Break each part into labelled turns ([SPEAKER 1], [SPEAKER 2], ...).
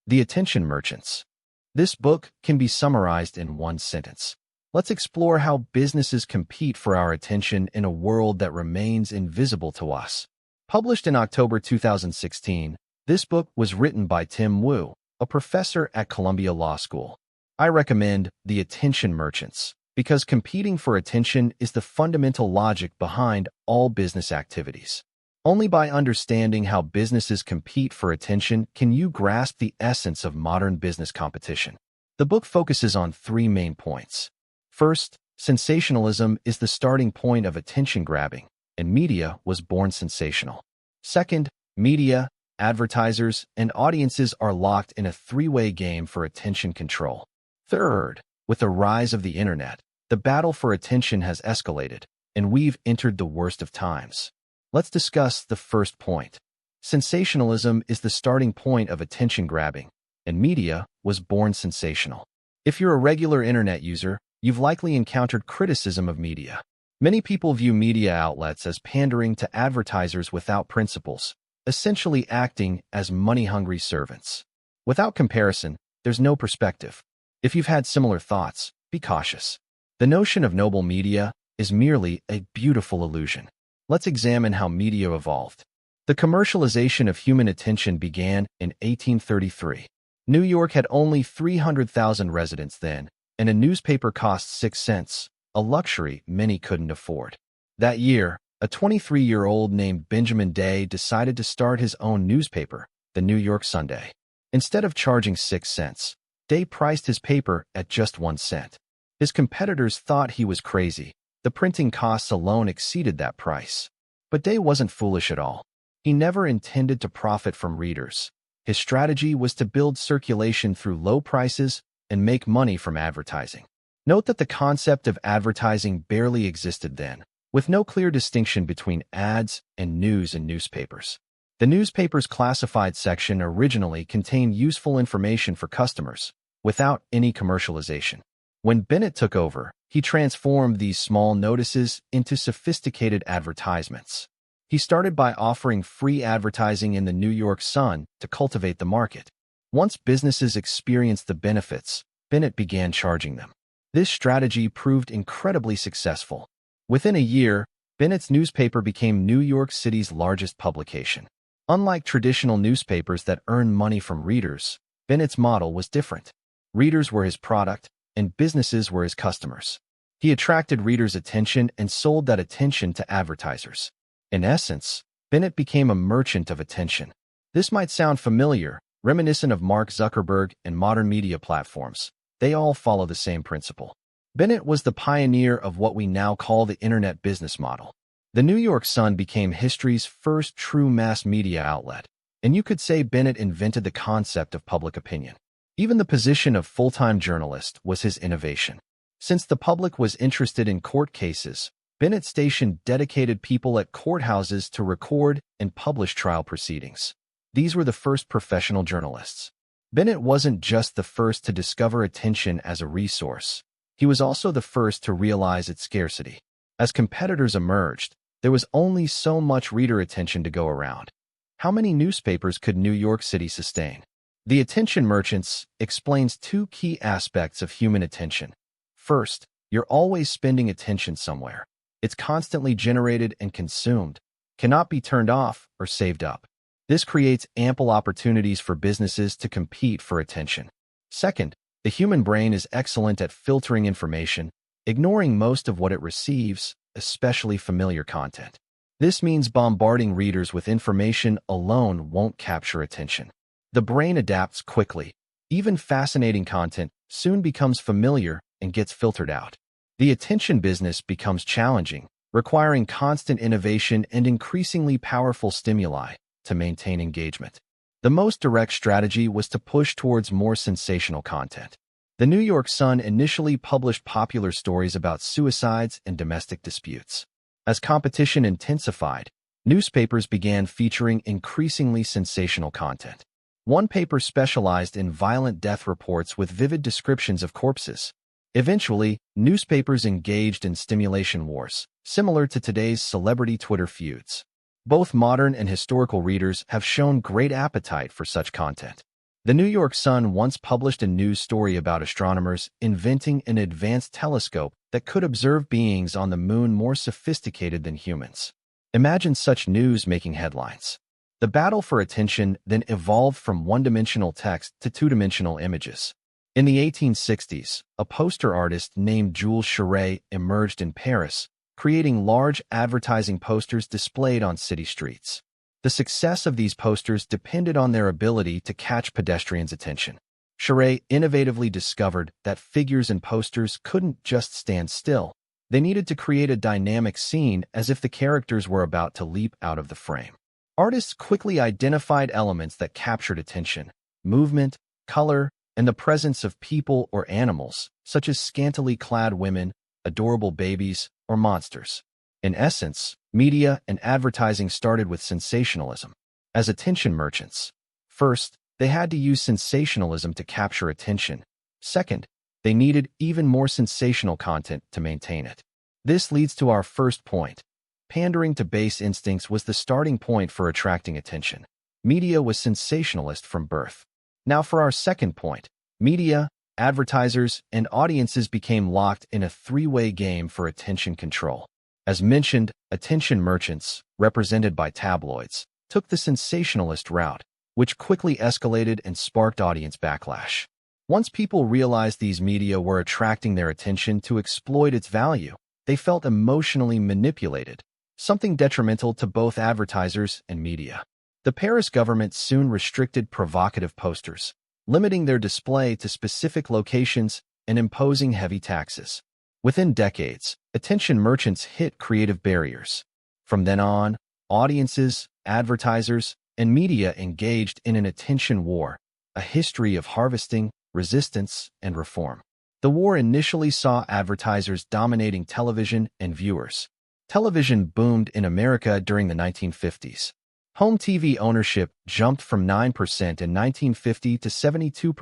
[SPEAKER 1] The Attention Merchants. This book can be summarized in one sentence. Let's explore how businesses compete for our attention in a world that remains invisible to us. Published in October 2016, this book was written by Tim Wu, a professor at Columbia Law School. I recommend The Attention Merchants because competing for attention is the fundamental logic behind all business activities. Only by understanding how businesses compete for attention can you grasp the essence of modern business competition. The book focuses on three main points. First, sensationalism is the starting point of attention grabbing, and media was born sensational. Second, media, advertisers, and audiences are locked in a three-way game for attention control. Third, with the rise of the internet, the battle for attention has escalated, and we've entered the worst of times. Let's discuss the first point. Sensationalism is the starting point of attention grabbing, and media was born sensational. If you're a regular internet user, you've likely encountered criticism of media. Many people view media outlets as pandering to advertisers without principles, essentially acting as money-hungry servants. Without comparison, there's no perspective. If you've had similar thoughts, be cautious. The notion of noble media is merely a beautiful illusion. Let's examine how media evolved. The commercialization of human attention began in 1833. New York had only 300,000 residents then, and a newspaper cost 6 cents, a luxury many couldn't afford. That year, a 23-year-old named Benjamin Day decided to start his own newspaper, the New York Sunday. Instead of charging 6 cents, Day priced his paper at just 1 cent. His competitors thought he was crazy. The printing costs alone exceeded that price. But Day wasn't foolish at all. He never intended to profit from readers. His strategy was to build circulation through low prices and make money from advertising. Note that the concept of advertising barely existed then, with no clear distinction between ads and news in newspapers. The newspaper's classified section originally contained useful information for customers, without any commercialization. When Bennett took over, he transformed these small notices into sophisticated advertisements. He started by offering free advertising in the New York Sun to cultivate the market. Once businesses experienced the benefits, Bennett began charging them. This strategy proved incredibly successful. Within a year, Bennett's newspaper became New York City's largest publication. Unlike traditional newspapers that earn money from readers, Bennett's model was different. Readers were his product, and businesses were his customers. He attracted readers' attention and sold that attention to advertisers. In essence, Bennett became a merchant of attention. This might sound familiar, reminiscent of Mark Zuckerberg and modern media platforms. They all follow the same principle. Bennett was the pioneer of what we now call the internet business model. The New York Sun became history's first true mass media outlet, and you could say Bennett invented the concept of public opinion. Even the position of full-time journalist was his innovation. Since the public was interested in court cases, Bennett stationed dedicated people at courthouses to record and publish trial proceedings. These were the first professional journalists. Bennett wasn't just the first to discover attention as a resource. He was also the first to realize its scarcity. As competitors emerged, there was only so much reader attention to go around. How many newspapers could New York City sustain? The Attention Merchants explains two key aspects of human attention. First, you're always spending attention somewhere. It's constantly generated and consumed, cannot be turned off or saved up. This creates ample opportunities for businesses to compete for attention. Second, the human brain is excellent at filtering information, ignoring most of what it receives, especially familiar content. This means bombarding readers with information alone won't capture attention. The brain adapts quickly. Even fascinating content soon becomes familiar and gets filtered out. The attention business becomes challenging, requiring constant innovation and increasingly powerful stimuli to maintain engagement. The most direct strategy was to push towards more sensational content. The New York Sun initially published popular stories about suicides and domestic disputes. As competition intensified, newspapers began featuring increasingly sensational content. One paper specialized in violent death reports with vivid descriptions of corpses. Eventually, newspapers engaged in stimulation wars, similar to today's celebrity Twitter feuds. Both modern and historical readers have shown great appetite for such content. The New York Sun once published a news story about astronomers inventing an advanced telescope that could observe beings on the moon more sophisticated than humans. Imagine such news making headlines. The battle for attention then evolved from one-dimensional text to two-dimensional images. In the 1860s, a poster artist named Jules Cheret emerged in Paris, creating large advertising posters displayed on city streets. The success of these posters depended on their ability to catch pedestrians' attention. Cheret innovatively discovered that figures in posters couldn't just stand still. They needed to create a dynamic scene as if the characters were about to leap out of the frame. Artists quickly identified elements that captured attention: movement, color, and the presence of people or animals, such as scantily clad women, adorable babies, or monsters. In essence, media and advertising started with sensationalism. As attention merchants, first, they had to use sensationalism to capture attention. Second, they needed even more sensational content to maintain it. This leads to our first point. Pandering to base instincts was the starting point for attracting attention. Media was sensationalist from birth. Now for our second point. Media, advertisers, and audiences became locked in a three-way game for attention control. As mentioned, attention merchants, represented by tabloids, took the sensationalist route, which quickly escalated and sparked audience backlash. Once people realized these media were attracting their attention to exploit its value, they felt emotionally manipulated, something detrimental to both advertisers and media. The Paris government soon restricted provocative posters, limiting their display to specific locations and imposing heavy taxes. Within decades, attention merchants hit creative barriers. From then on, audiences, advertisers, and media engaged in an attention war, a history of harvesting, resistance, and reform. The war initially saw advertisers dominating television and viewers. Television boomed in America during the 1950s. Home TV ownership jumped from 9% in 1950 to 72%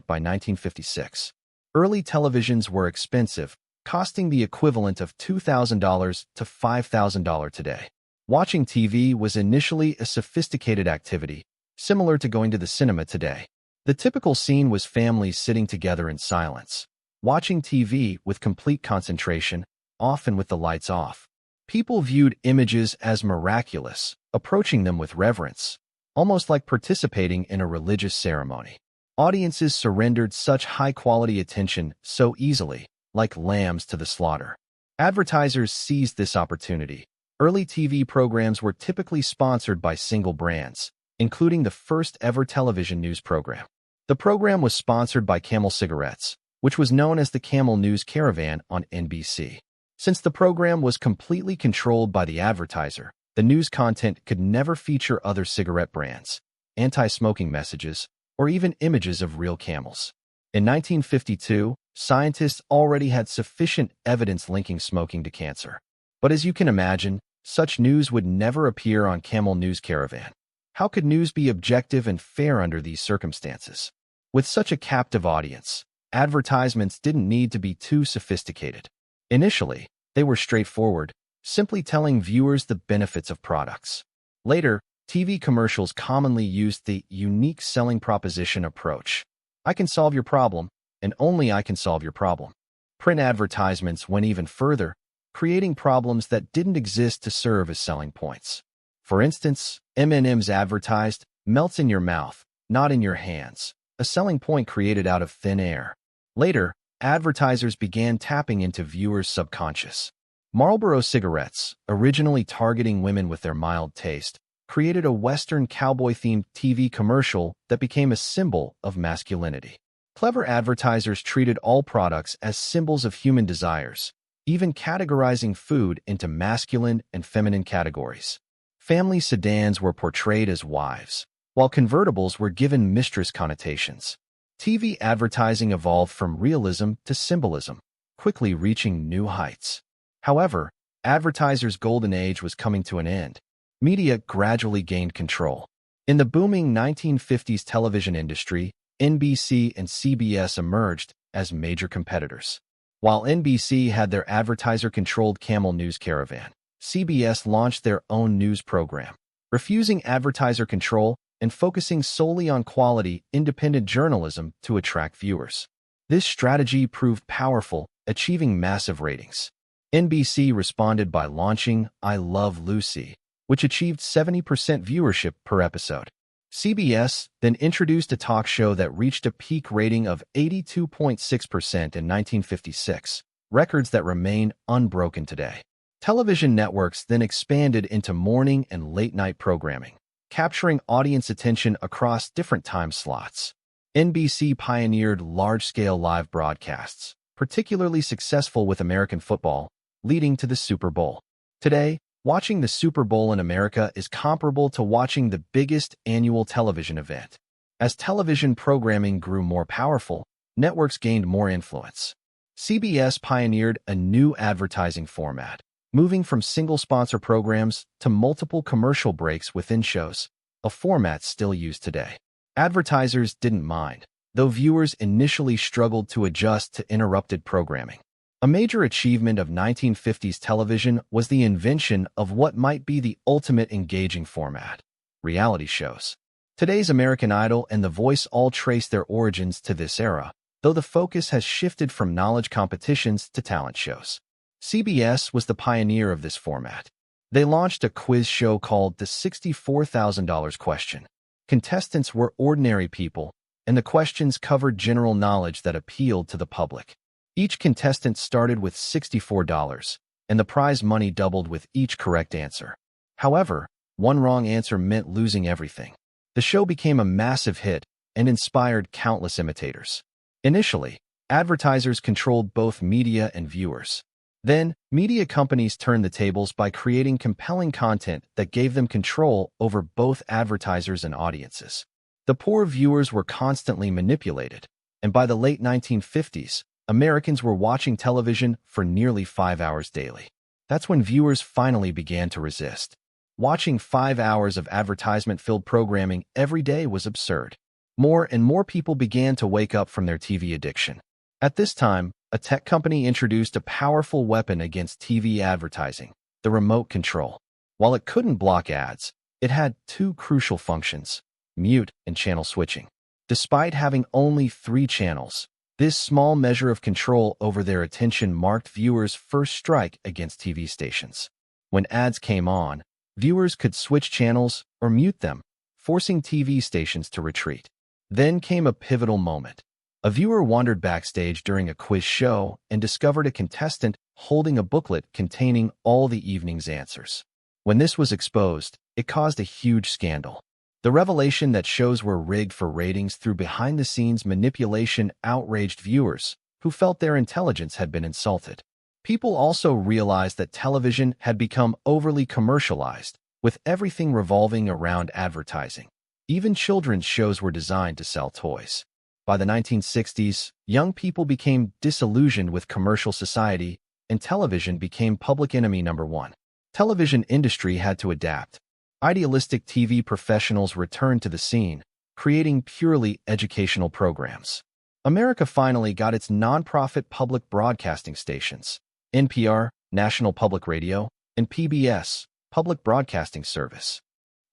[SPEAKER 1] by 1956. Early televisions were expensive, costing the equivalent of $2,000 to $5,000 today. Watching TV was initially a sophisticated activity, similar to going to the cinema today. The typical scene was families sitting together in silence, watching TV with complete concentration, often with the lights off. People viewed images as miraculous, approaching them with reverence, almost like participating in a religious ceremony. Audiences surrendered such high-quality attention so easily, like lambs to the slaughter. Advertisers seized this opportunity. Early TV programs were typically sponsored by single brands, including the first-ever television news program. The program was sponsored by Camel Cigarettes, which was known as the Camel News Caravan on NBC. Since the program was completely controlled by the advertiser, the news content could never feature other cigarette brands, anti-smoking messages, or even images of real camels. In 1952, scientists already had sufficient evidence linking smoking to cancer. But as you can imagine, such news would never appear on Camel News Caravan. How could news be objective and fair under these circumstances? With such a captive audience, advertisements didn't need to be too sophisticated. Initially, they were straightforward, simply telling viewers the benefits of products. Later, TV commercials commonly used the unique selling proposition approach. I can solve your problem, and only I can solve your problem. Print advertisements went even further, creating problems that didn't exist to serve as selling points. For instance, M&M's advertised, "Melts in your mouth, not in your hands," a selling point created out of thin air. Later, advertisers began tapping into viewers' subconscious. Marlboro cigarettes, originally targeting women with their mild taste, created a Western cowboy-themed TV commercial that became a symbol of masculinity. Clever advertisers treated all products as symbols of human desires, even categorizing food into masculine and feminine categories. Family sedans were portrayed as wives, while convertibles were given mistress connotations. TV advertising evolved from realism to symbolism, quickly reaching new heights. However, advertisers' golden age was coming to an end. Media gradually gained control. In the booming 1950s television industry, NBC and CBS emerged as major competitors. While NBC had their advertiser-controlled Camel News Caravan, CBS launched their own news program. Refusing advertiser control, and focusing solely on quality, independent journalism to attract viewers. This strategy proved powerful, achieving massive ratings. NBC responded by launching I Love Lucy, which achieved 70% viewership per episode. CBS then introduced a talk show that reached a peak rating of 82.6% in 1956, records that remain unbroken today. Television networks then expanded into morning and late-night programming, capturing audience attention across different time slots. NBC pioneered large-scale live broadcasts, particularly successful with American football, leading to the Super Bowl. Today, watching the Super Bowl in America is comparable to watching the biggest annual television event. As television programming grew more powerful, networks gained more influence. CBS pioneered a new advertising format, moving from single-sponsor programs to multiple commercial breaks within shows, a format still used today. Advertisers didn't mind, though viewers initially struggled to adjust to interrupted programming. A major achievement of 1950s television was the invention of what might be the ultimate engaging format: reality shows. Today's American Idol and The Voice all trace their origins to this era, though the focus has shifted from knowledge competitions to talent shows. CBS was the pioneer of this format. They launched a quiz show called The $64,000 Question. Contestants were ordinary people, and the questions covered general knowledge that appealed to the public. Each contestant started with $64, and the prize money doubled with each correct answer. However, one wrong answer meant losing everything. The show became a massive hit and inspired countless imitators. Initially, advertisers controlled both media and viewers. Then, media companies turned the tables by creating compelling content that gave them control over both advertisers and audiences. The poor viewers were constantly manipulated, and by the late 1950s, Americans were watching television for nearly 5 hours daily. That's when viewers finally began to resist. Watching 5 hours of advertisement-filled programming every day was absurd. More and more people began to wake up from their TV addiction. At this time, a tech company introduced a powerful weapon against TV advertising: the remote control. While it couldn't block ads, it had two crucial functions: mute and channel switching. Despite having only 3 channels, this small measure of control over their attention marked viewers' first strike against TV stations. When ads came on, viewers could switch channels or mute them, forcing TV stations to retreat. Then came a pivotal moment. A viewer wandered backstage during a quiz show and discovered a contestant holding a booklet containing all the evening's answers. When this was exposed, it caused a huge scandal. The revelation that shows were rigged for ratings through behind-the-scenes manipulation outraged viewers, who felt their intelligence had been insulted. People also realized that television had become overly commercialized, with everything revolving around advertising. Even children's shows were designed to sell toys. By the 1960s, young people became disillusioned with commercial society, and television became public enemy number one. Television industry had to adapt. Idealistic TV professionals returned to the scene, creating purely educational programs. America finally got its nonprofit public broadcasting stations: NPR, National Public Radio, and PBS, Public Broadcasting Service.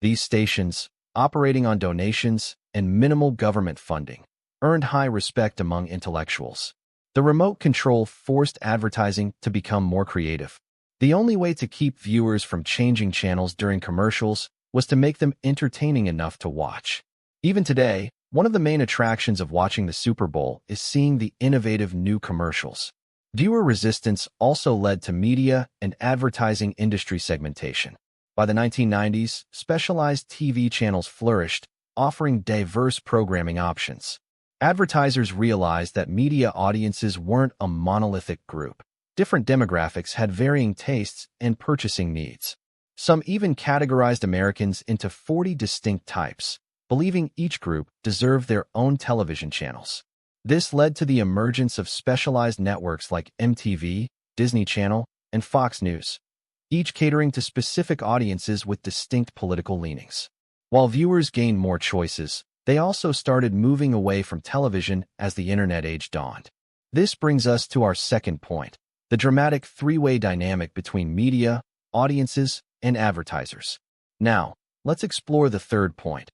[SPEAKER 1] These stations, operating on donations and minimal government funding, earned high respect among intellectuals. The remote control forced advertising to become more creative. The only way to keep viewers from changing channels during commercials was to make them entertaining enough to watch. Even today, one of the main attractions of watching the Super Bowl is seeing the innovative new commercials. Viewer resistance also led to media and advertising industry segmentation. By the 1990s, specialized TV channels flourished, offering diverse programming options. Advertisers realized that media audiences weren't a monolithic group. Different demographics had varying tastes and purchasing needs. Some even categorized Americans into 40 distinct types, believing each group deserved their own television channels. This led to the emergence of specialized networks like MTV, Disney Channel, and Fox News, each catering to specific audiences with distinct political leanings. While viewers gained more choices, they also started moving away from television as the internet age dawned. This brings us to our second point: the dramatic three-way dynamic between media, audiences, and advertisers. Now, let's explore the third point: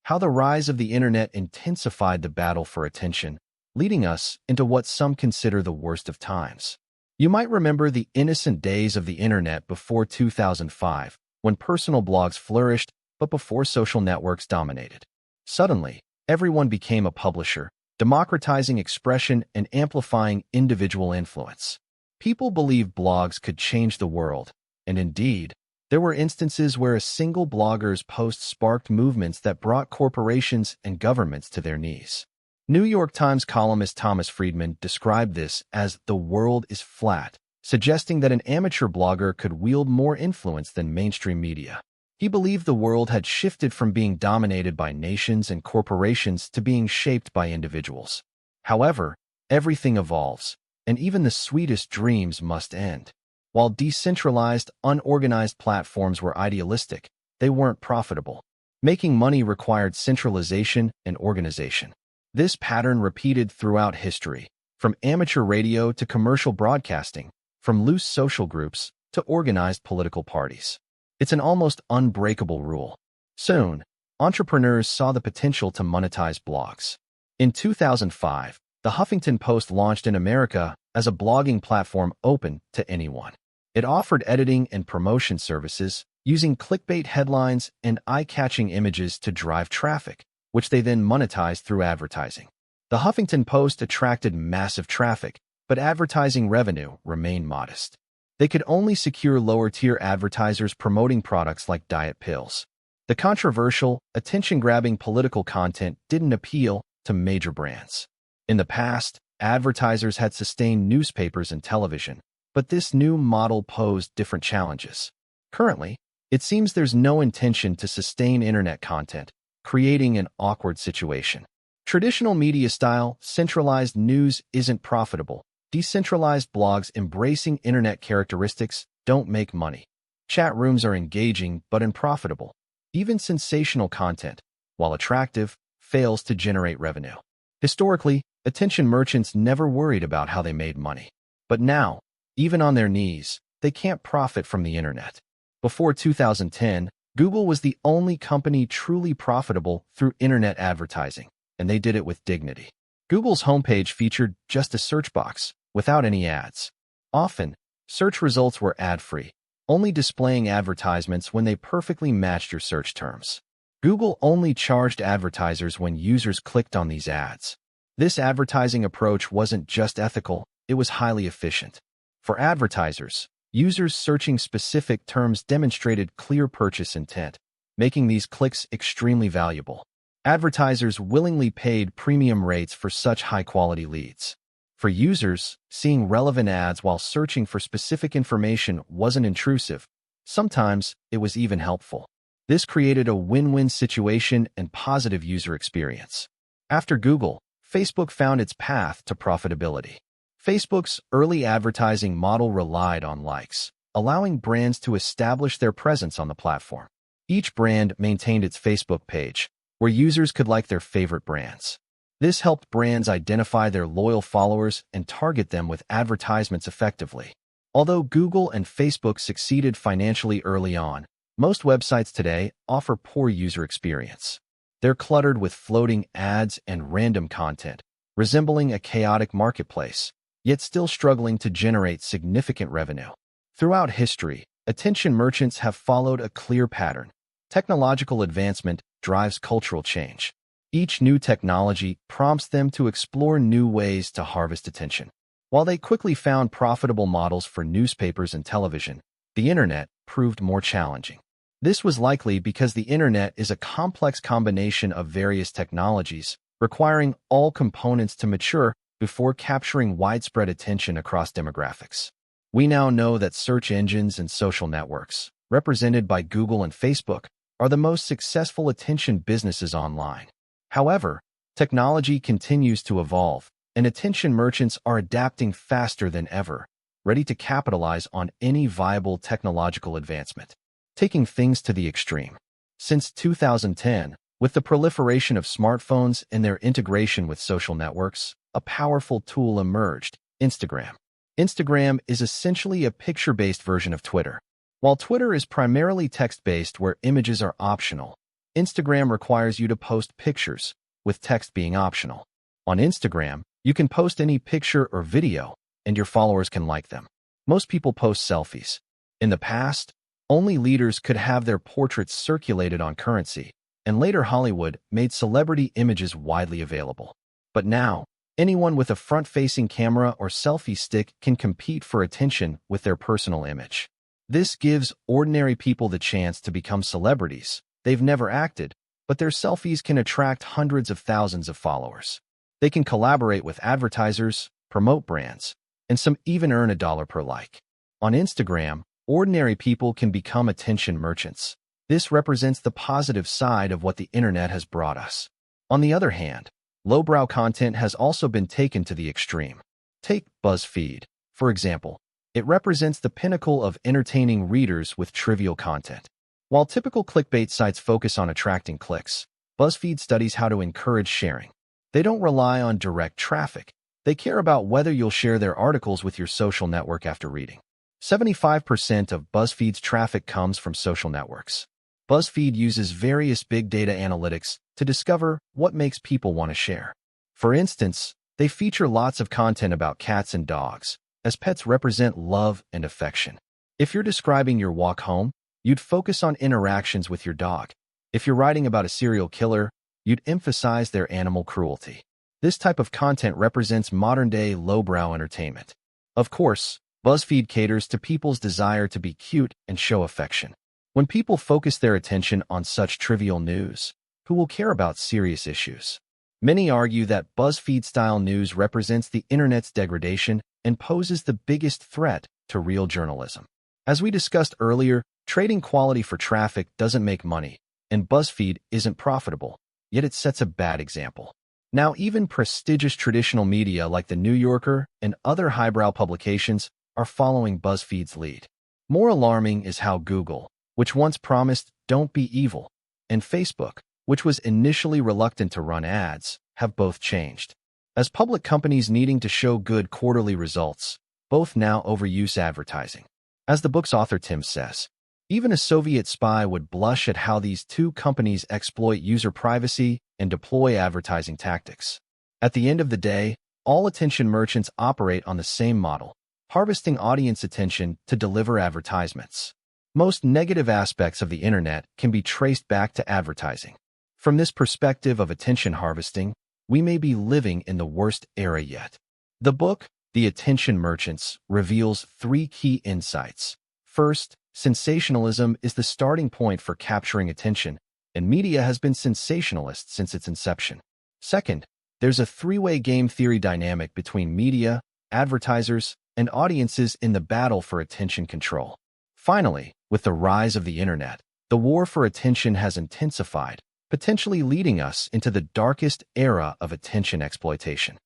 [SPEAKER 1] How the rise of the internet intensified the battle for attention, leading us into what some consider the worst of times. You might remember the innocent days of the internet before 2005, when personal blogs flourished, but before social networks dominated. Suddenly, everyone became a publisher, democratizing expression and amplifying individual influence. People believed blogs could change the world, and indeed, there were instances where a single blogger's post sparked movements that brought corporations and governments to their knees. New York Times columnist Thomas Friedman described this as "the world is flat," suggesting that an amateur blogger could wield more influence than mainstream media. He believed the world had shifted from being dominated by nations and corporations to being shaped by individuals. However, everything evolves, and even the sweetest dreams must end. While decentralized, unorganized platforms were idealistic, they weren't profitable. Making money required centralization and organization. This pattern repeated throughout history, from amateur radio to commercial broadcasting, from loose social groups to organized political parties. It's an almost unbreakable rule. Soon, entrepreneurs saw the potential to monetize blogs. In 2005, the Huffington Post launched in America as a blogging platform open to anyone. It offered editing and promotion services, using clickbait headlines and eye-catching images to drive traffic, which they then monetized through advertising. The Huffington Post attracted massive traffic, but advertising revenue remained modest. They could only secure lower-tier advertisers promoting products like diet pills. The controversial, attention-grabbing political content didn't appeal to major brands. In the past, advertisers had sustained newspapers and television, but this new model posed different challenges. Currently, it seems there's no intention to sustain internet content, creating an awkward situation. Traditional media-style, centralized news isn't profitable. Decentralized blogs embracing internet characteristics don't make money. Chat rooms are engaging but unprofitable. Even sensational content, while attractive, fails to generate revenue. Historically, attention merchants never worried about how they made money. But now, even on their knees, they can't profit from the internet. Before 2010, Google was the only company truly profitable through internet advertising, and they did it with dignity. Google's homepage featured just a search box, without any ads. Often, search results were ad-free, only displaying advertisements when they perfectly matched your search terms. Google only charged advertisers when users clicked on these ads. This advertising approach wasn't just ethical, it was highly efficient. For advertisers, users searching specific terms demonstrated clear purchase intent, making these clicks extremely valuable. Advertisers willingly paid premium rates for such high-quality leads. For users, seeing relevant ads while searching for specific information wasn't intrusive. Sometimes, it was even helpful. This created a win-win situation and positive user experience. After Google, Facebook found its path to profitability. Facebook's early advertising model relied on likes, allowing brands to establish their presence on the platform. Each brand maintained its Facebook page, where users could like their favorite brands. This helped brands identify their loyal followers and target them with advertisements effectively. Although Google and Facebook succeeded financially early on, most websites today offer poor user experience. They're cluttered with floating ads and random content, resembling a chaotic marketplace, yet still struggling to generate significant revenue. Throughout history, attention merchants have followed a clear pattern. Technological advancement drives cultural change. Each new technology prompts them to explore new ways to harvest attention. While they quickly found profitable models for newspapers and television, the internet proved more challenging. This was likely because the internet is a complex combination of various technologies, requiring all components to mature before capturing widespread attention across demographics. We now know that search engines and social networks, represented by Google and Facebook, are the most successful attention businesses online. However, technology continues to evolve, and attention merchants are adapting faster than ever, ready to capitalize on any viable technological advancement. Taking things to the extreme. Since 2010, with the proliferation of smartphones and their integration with social networks, a powerful tool emerged: Instagram. Instagram is essentially a picture-based version of Twitter. While Twitter is primarily text-based where images are optional, Instagram requires you to post pictures, with text being optional. On Instagram, you can post any picture or video, and your followers can like them. Most people post selfies. In the past, only leaders could have their portraits circulated on currency, and later Hollywood made celebrity images widely available. But now, anyone with a front-facing camera or selfie stick can compete for attention with their personal image. This gives ordinary people the chance to become celebrities. They've never acted, but their selfies can attract hundreds of thousands of followers. They can collaborate with advertisers, promote brands, and some even earn $1 per like. On Instagram, ordinary people can become attention merchants. This represents the positive side of what the internet has brought us. On the other hand, lowbrow content has also been taken to the extreme. Take BuzzFeed, for example. It represents the pinnacle of entertaining readers with trivial content. While typical clickbait sites focus on attracting clicks, BuzzFeed studies how to encourage sharing. They don't rely on direct traffic. They care about whether you'll share their articles with your social network after reading. 75% of BuzzFeed's traffic comes from social networks. BuzzFeed uses various big data analytics to discover what makes people want to share. For instance, they feature lots of content about cats and dogs, as pets represent love and affection. If you're describing your walk home, you'd focus on interactions with your dog. If you're writing about a serial killer, you'd emphasize their animal cruelty. This type of content represents modern-day lowbrow entertainment. Of course, BuzzFeed caters to people's desire to be cute and show affection. When people focus their attention on such trivial news, who will care about serious issues? Many argue that BuzzFeed-style news represents the internet's degradation and poses the biggest threat to real journalism. As we discussed earlier, trading quality for traffic doesn't make money, and BuzzFeed isn't profitable, yet it sets a bad example. Now, even prestigious traditional media like The New Yorker and other highbrow publications are following BuzzFeed's lead. More alarming is how Google, which once promised "don't be evil," and Facebook, which was initially reluctant to run ads, have both changed. As public companies needing to show good quarterly results, both now overuse advertising. As the book's author Tim says, even a Soviet spy would blush at how these two companies exploit user privacy and deploy advertising tactics. At the end of the day, all attention merchants operate on the same model, harvesting audience attention to deliver advertisements. Most negative aspects of the internet can be traced back to advertising. From this perspective of attention harvesting, we may be living in the worst era yet. The book, The Attention Merchants, reveals 3 key insights. First, sensationalism is the starting point for capturing attention, and media has been sensationalist since its inception. Second, there's a 3-way game theory dynamic between media, advertisers, and audiences in the battle for attention control. Finally, with the rise of the internet, the war for attention has intensified, potentially leading us into the darkest era of attention exploitation.